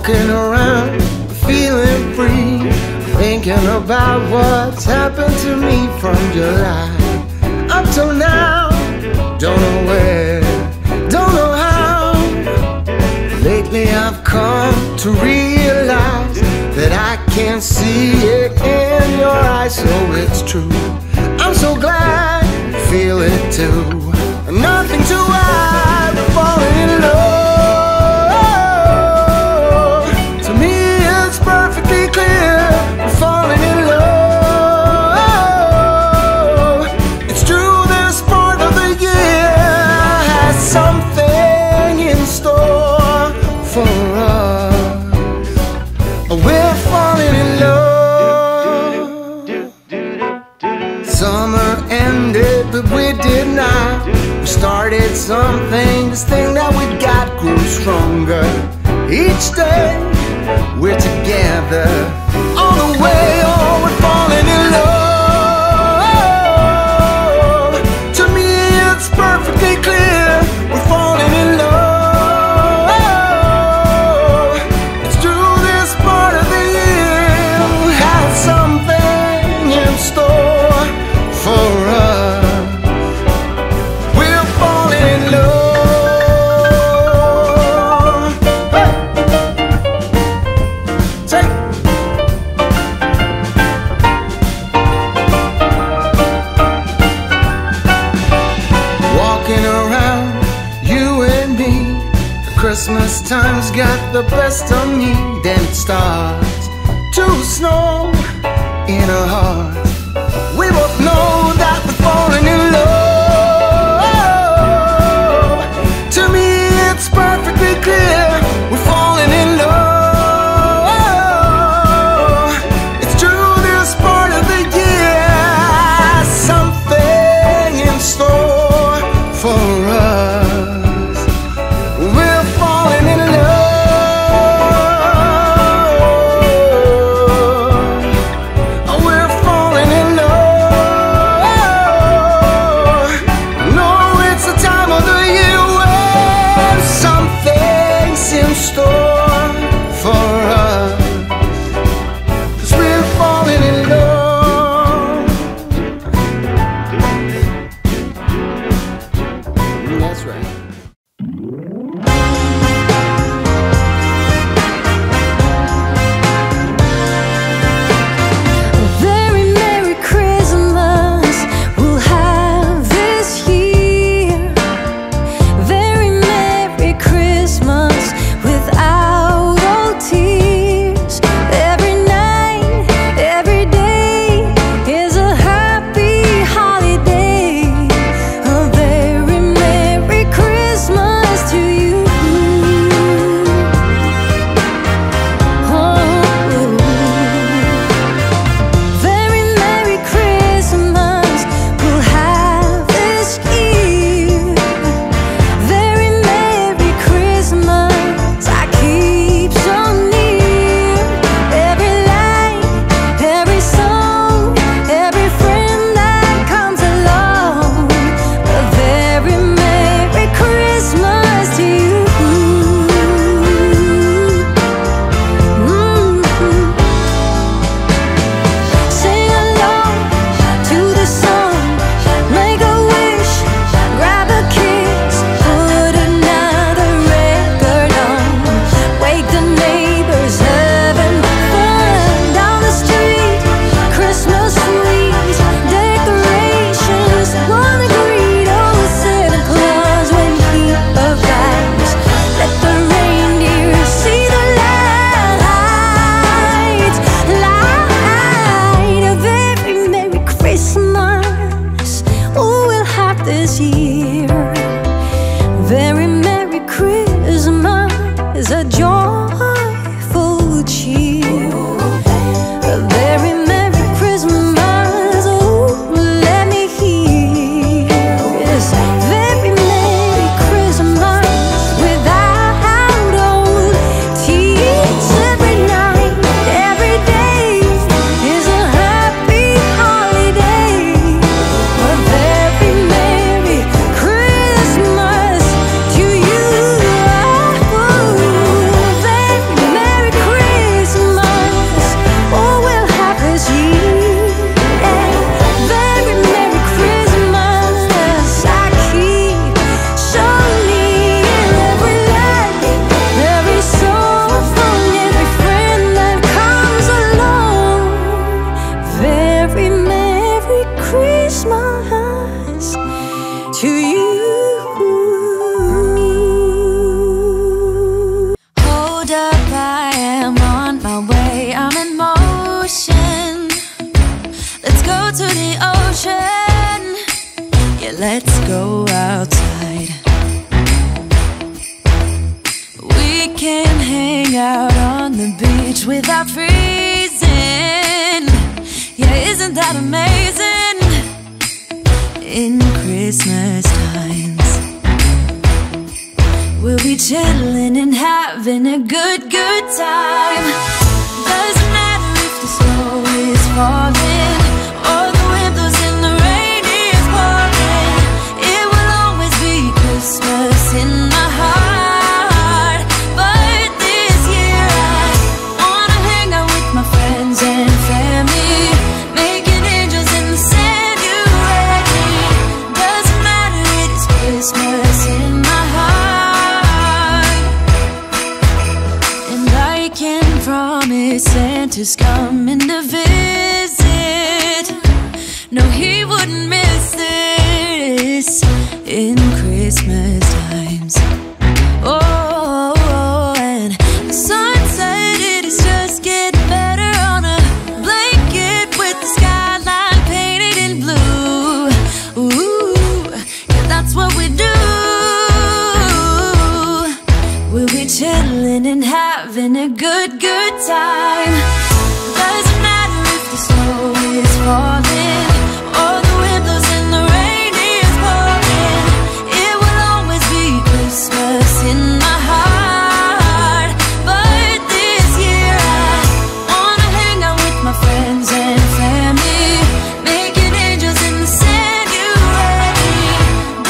Walking around, feeling free, thinking about what's happened to me from July up till now. Don't know where, don't know how. Lately I've come to realize that I can see it in your eyes, so it's true. I'm so glad you feel it too. Nothing to hide, we're falling in love. To me it's perfectly clear, we're falling in love. It's true, this part of the year has something in store for us. We're falling in love. Summer ended, but we did not. We started something, this thing that we got grew stronger. Each day we're together, all the way, oh, we're falling in love. To me it's perfectly clear, we're falling in love. It's true, this part of the year has something in store for us. We're falling in love. Hey! Take. Walking around, you and me, the Christmas time's got the best of me. Then it starts to snow in our hearts. We both know that we're falling in love. To me it's perfectly clear, we're falling in love. It's true, this part of the year has something in store for us. We're falling in love. let's go outside. We can hang out on the beach without freezing. Yeah, isn't that amazing? In Christmas times, we'll be chilling and having a good time. Doesn't matter if the snow is falling or the wind blows and the rain is pouring. It will always be Christmas in my heart. But this year I wanna hang out with my friends and family, making angels in the sand. You ready? Doesn't matter, it is Christmas in my heart. And I can promise Santa's coming to visit. No, he wouldn't miss this in Christmas times. Oh, and the sun said it is just getting better on a blanket with the skyline painted in blue. Ooh, yeah, that's what we do. We'll be chilling and having a good time. Doesn't matter if the snow is falling or the wind blows and the rain is pouring. It will always be Christmas in my heart. But this year I wanna hang out with my friends and family, making angels in the sand. You ready?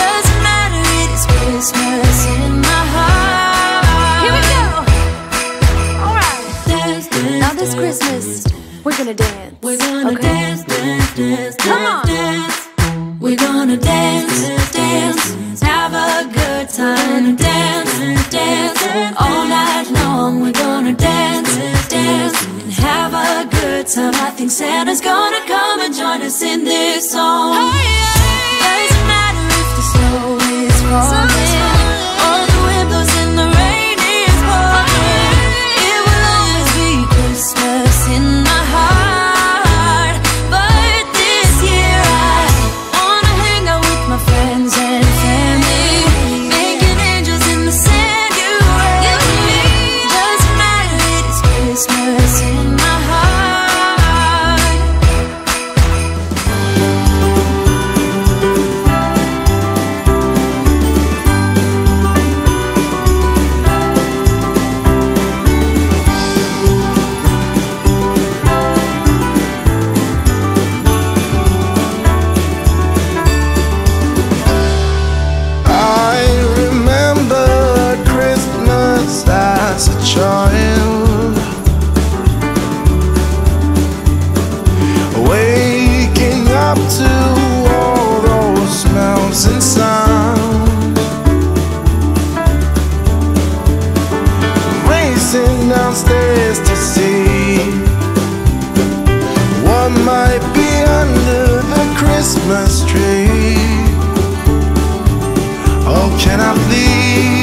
Doesn't matter, it is Christmas in my heart. Here we go. All right. Dance, dance, now this Christmas, we're gonna dance. We're gonna dance, dance, dance, come on, dance. We're gonna dance, dance, have a good time. Dance, dance, all night long. We're gonna dance, dance, and have a good time. I think Santa's gonna come and join us in this song. Doesn't matter if the snow is falling or the wind blows and the rain is pouring. It will always be Christmas in my heart. But this year I wanna hang out with my friends and family, making angels in the sand. You ready? Doesn't matter, it is Christmas in my heart. I remember Christmas as a child, waking up to all those smells and sounds, racing downstairs to see what might be under the Christmas tree. Oh, can I please